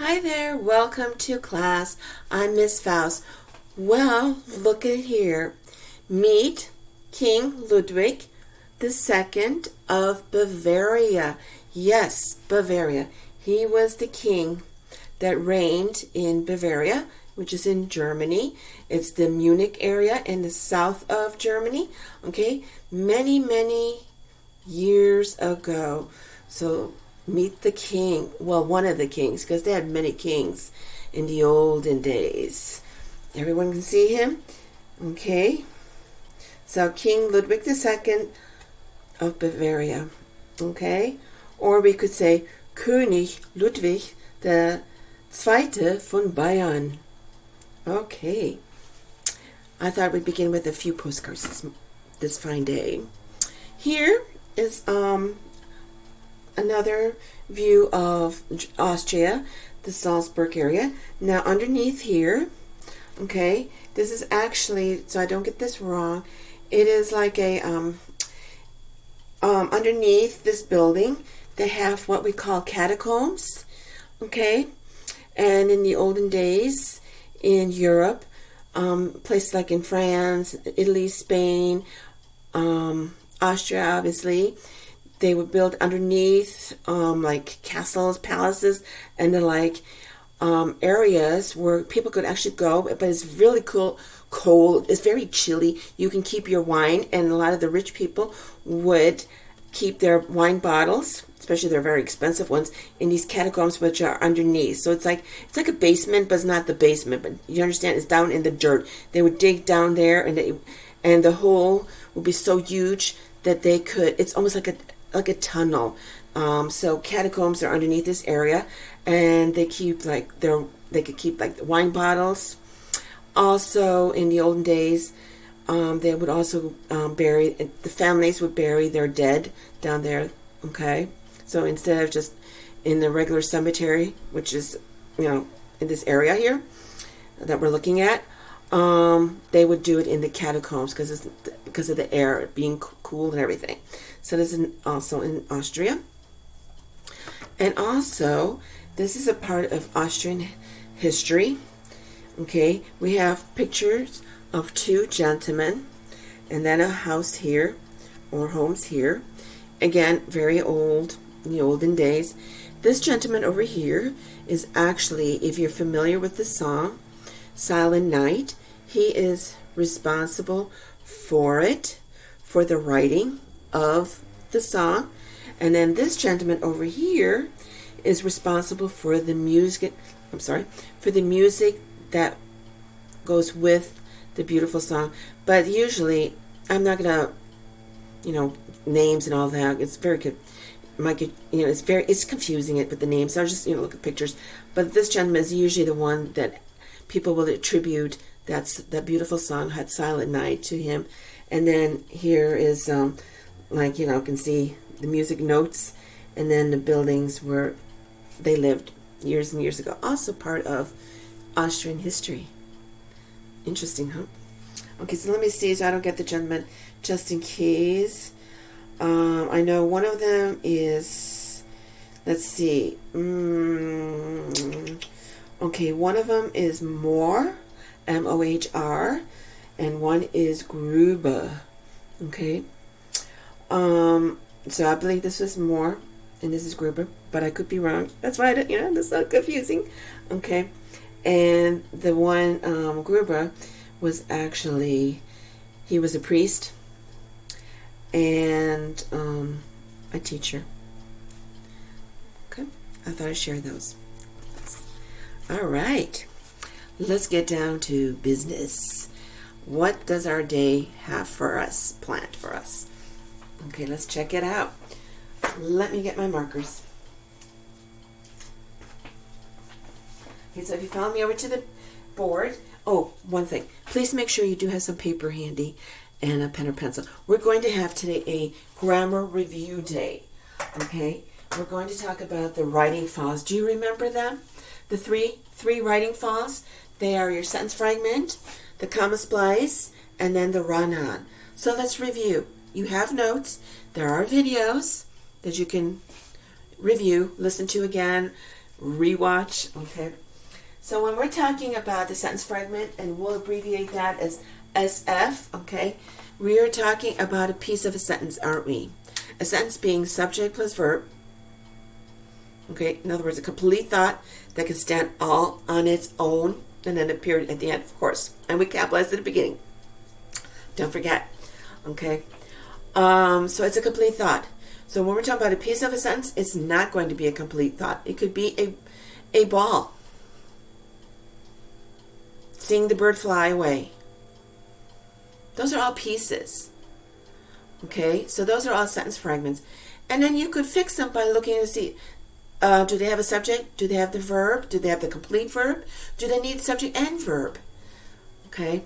Hi there, welcome to class. I'm Miss Faust. Well, look at here. Meet King Ludwig II of Bavaria. Yes, Bavaria. He was the king that reigned in Bavaria, which is in Germany. It's the Munich area in the south of Germany. Okay, many years ago. So meet the king. Well, one of the kings, because they had many kings in the olden days. Everyone can see him? Okay. So King Ludwig II of Bavaria. Okay. Or we could say König Ludwig II von Bayern. Okay. I thought we'd begin with a few postcards this fine day. Here is another view of Austria, the Salzburg area. Now underneath here, okay, this is actually, so I don't get this wrong, it is like a, underneath this building, they have what we call catacombs, okay, and in the olden days in Europe, places like in France, Italy, Spain, Austria, obviously, they would build underneath like castles, palaces, and then like areas where people could actually go, but it's really cold. It's very chilly. You can keep your wine, and a lot of the rich people would keep their wine bottles, especially their very expensive ones, in these catacombs which are underneath. So it's like a basement, but it's not the basement. But you understand, it's down in the dirt. They would dig down there, and the hole would be so huge that they could. It's almost like a tunnel. So catacombs are underneath this area, and they keep they could keep like wine bottles. Also, in the olden days, they would also the families would bury their dead down there. Okay, so instead of just in the regular cemetery, which is in this area here that we're looking at, they would do it in the catacombs because of the air being cool and everything. So this is also in Austria. And also, this is a part of Austrian history. Okay, we have pictures of two gentlemen, and then a house here, or homes here. Again, very old, in the olden days. This gentleman over here is actually, if you're familiar with the song, Silent Night, he is responsible for it, for the writing of the song. And then this gentleman over here is responsible for the music, for the music that goes with the beautiful song. But usually, I'm not gonna, names and all that. It's very good. It's confusing it with the names. So I'll just, look at pictures. But this gentleman is usually the one that people will attribute that beautiful song, had Silent Night, to him. And then here is, you can see the music notes, and then the buildings where they lived years and years ago. Also part of Austrian history. Interesting, huh? Okay, so let me see so I don't get the gentleman just in case. I know one of them is, let's see. Okay, one of them is Mohr, Mohr, and one is Gruber. Okay. So I believe this is Mohr, and this is Gruber, but I could be wrong. That's why that's so confusing. Okay. And the one, Gruber, was actually, he was a priest and a teacher. Okay. I thought I'd share those. All right. Let's get down to business. What does our day have for us, planned for us? Okay, let's check it out. Let me get my markers. Okay, so if you follow me over to the board. Oh, one thing. Please make sure you do have some paper handy and a pen or pencil. We're going to have today a grammar review day. Okay? We're going to talk about the writing files. Do you remember them? The three writing files. They are your sentence fragment, the comma splice, and then the run-on. So let's review. You have notes. There are videos that you can review, listen to again, rewatch. Okay. So when we're talking about the sentence fragment, and we'll abbreviate that as SF, okay, we are talking about a piece of a sentence, aren't we? A sentence being subject plus verb. Okay, in other words, a complete thought that can stand all on its own, and then a period at the end, of course. And we capitalized at the beginning. Don't forget. Okay. So it's a complete thought. So when we're talking about a piece of a sentence, it's not going to be a complete thought. It could be a ball. Seeing the bird fly away. Those are all pieces. Okay, so those are all sentence fragments. And then you could fix them by looking to see, do they have a subject? Do they have the verb? Do they have the complete verb? Do they need subject and verb? Okay,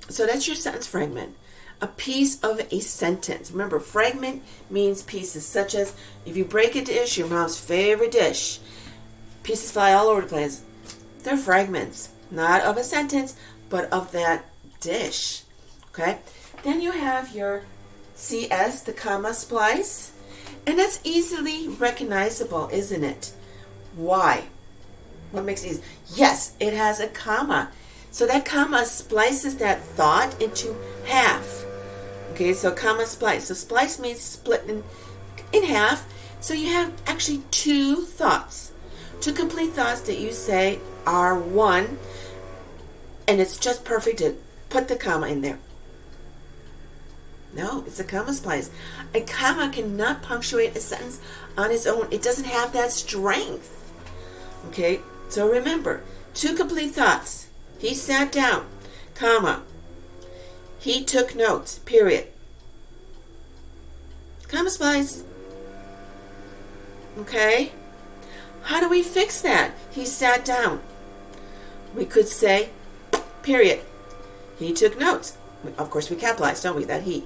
so that's your sentence fragment. A piece of a sentence. Remember, fragment means pieces, such as if you break a dish, your mom's favorite dish, pieces fly all over the place. They're fragments. Not of a sentence, but of that dish. Okay? Then you have your CS, the comma splice. And that's easily recognizable, isn't it? Why? What makes it easy? Yes, it has a comma. So that comma splices that thought into half. Okay, so comma splice. So splice means split in half. So you have actually two thoughts. Two complete thoughts that you say are one, and it's just perfect to put the comma in there. No, it's a comma splice. A comma cannot punctuate a sentence on its own. It doesn't have that strength. Okay, so remember, two complete thoughts. He sat down, comma. He took notes, period. Comma splice. Okay? How do we fix that? He sat down. We could say, period. He took notes. Of course, we capitalize, don't we? That he.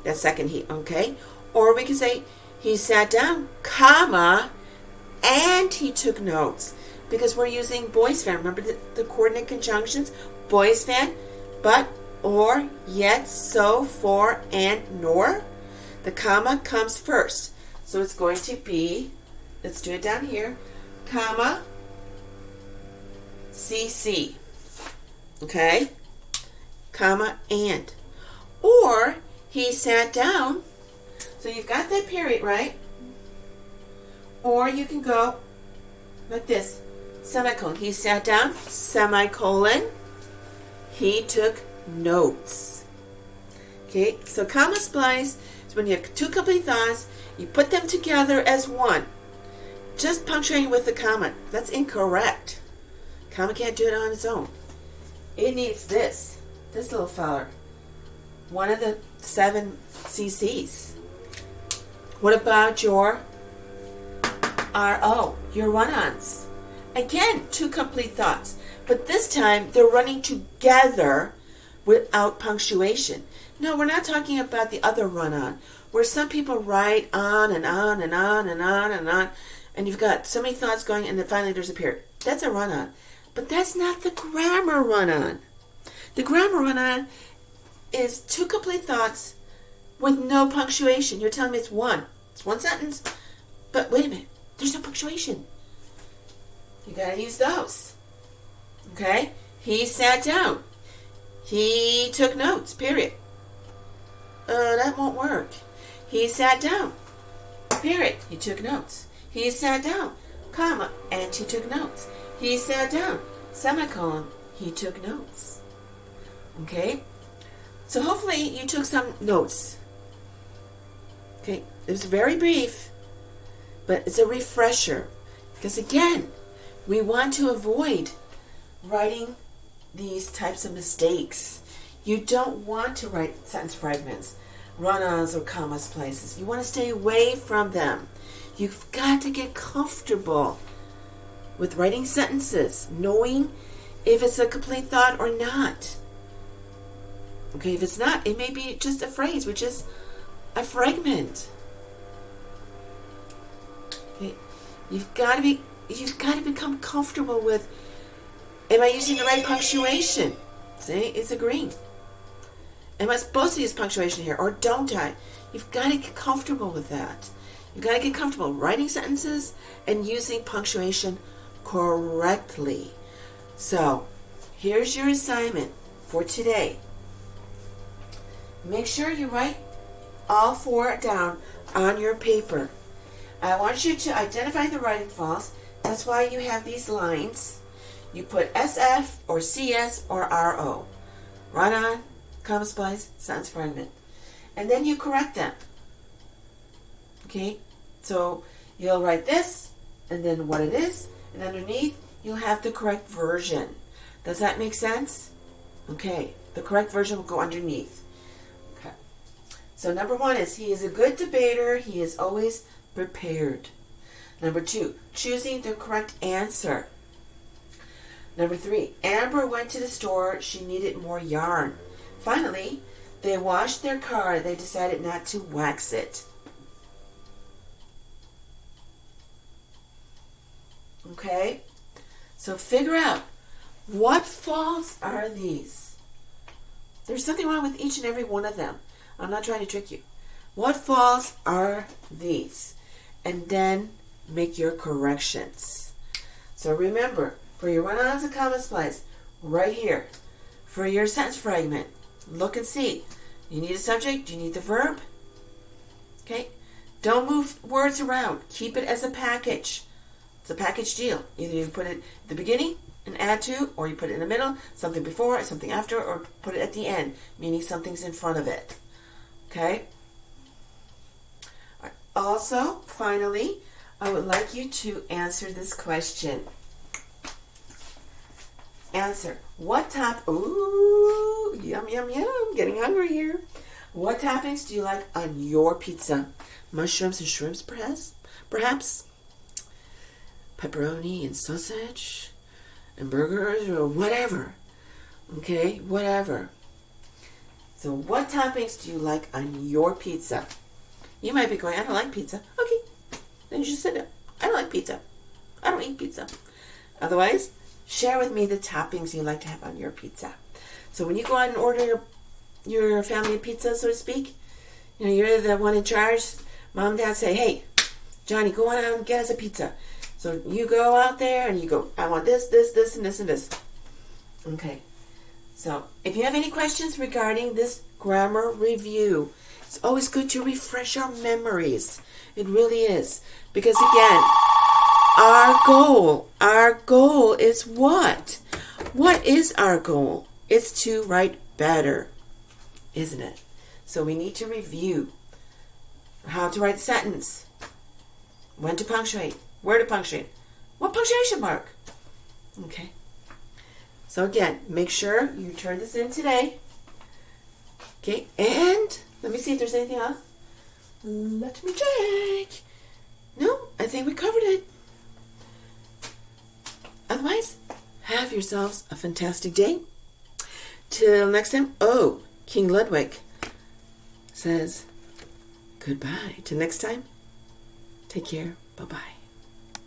That second he, okay? Or we could say, he sat down, comma, and he took notes. Because we're using boys fan. Remember the coordinate conjunctions? Boys fan, but, or, yet, so, for, and, nor. The comma comes first. So it's going to be, let's do it down here, comma, CC. Okay? Comma, and. Or, he sat down. So you've got that period, right? Or you can go like this. Semicolon. He sat down. Semicolon. He took notes. Okay, so comma splice is when you have two complete thoughts, you put them together as one. Just punctuating with the comma. That's incorrect. Comma can't do it on its own. It needs this little feller. One of the 7 CCs. What about your RO, your run-ons? Again, two complete thoughts. But this time, they're running together without punctuation. No, we're not talking about the other run-on, where some people write on and on and on and on and on, and you've got so many thoughts going, and then finally there's a period. That's a run-on. But that's not the grammar run-on. The grammar run-on is two complete thoughts with no punctuation. You're telling me it's one. It's one sentence. But wait a minute. There's no punctuation. You gotta use those. Okay? He sat down. He took notes, period. That won't work. He sat down. Period. He took notes. He sat down, comma, and he took notes. He sat down, semicolon, he took notes. Okay? So hopefully you took some notes. Okay? It was very brief, but it's a refresher. Because again, we want to avoid writing these types of mistakes. You don't want to write sentence fragments, run-ons, or comma splices. You want to stay away from them. You've got to get comfortable with writing sentences, knowing if it's a complete thought or not. Okay, if it's not, it may be just a phrase, which is a fragment. Okay, you've got to become comfortable with, am I using the right punctuation? See, it's agreeing. Am I supposed to use punctuation here, or don't I? You've got to get comfortable with that. You've got to get comfortable writing sentences and using punctuation correctly. So, here's your assignment for today. Make sure you write all 4 down on your paper. I want you to identify the right and false. That's why you have these lines. You put SF or CS or RO. Run-on, comma splice, sentence fragment. And then you correct them. Okay? So you'll write this, and then what it is, and underneath you'll have the correct version. Does that make sense? Okay. The correct version will go underneath. Okay. So number 1 is, he is a good debater. He is always prepared. Number 2, choosing the correct answer. Number 3, Amber went to the store. She needed more yarn. Finally, they washed their car. They decided not to wax it. Okay? So figure out, what false are these? There's something wrong with each and every one of them. I'm not trying to trick you. What false are these? And then make your corrections. So remember, for your run-ons and comma splice, right here. For your sentence fragment, look and see. You need a subject, you need the verb. Okay? Don't move words around. Keep it as a package. It's a package deal. Either you put it at the beginning and add to, or you put it in the middle, something before, something after, or put it at the end, meaning something's in front of it. Okay? Also, finally, I would like you to answer this question. Answer. What ooh, yum, yum, yum, getting hungry here. What toppings do you like on your pizza? Mushrooms and shrimps, perhaps? Pepperoni and sausage? And burgers, or whatever. Okay, whatever. So what toppings do you like on your pizza? You might be going, I don't like pizza. Okay, then you just sit there. I don't like pizza. I don't eat pizza. Otherwise, share with me the toppings you like to have on your pizza. So when you go out and order your family a pizza, so to speak, you know, you're the one in charge. Mom and Dad say, hey, Johnny, go on out and get us a pizza. So you go out there and you go, I want this, this, this, and this, and this. Okay. So if you have any questions regarding this grammar review, it's always good to refresh our memories. It really is. Because again, our goal is what? What is our goal? It's to write better, isn't it? So we need to review how to write a sentence, when to punctuate, where to punctuate, what punctuation mark. Okay. So again, make sure you turn this in today. Okay, and let me see if there's anything else. Let me check. No, I think we covered it. Otherwise, have yourselves a fantastic day. Till next time. Oh, King Ludwig says goodbye. Till next time, take care. Bye-bye.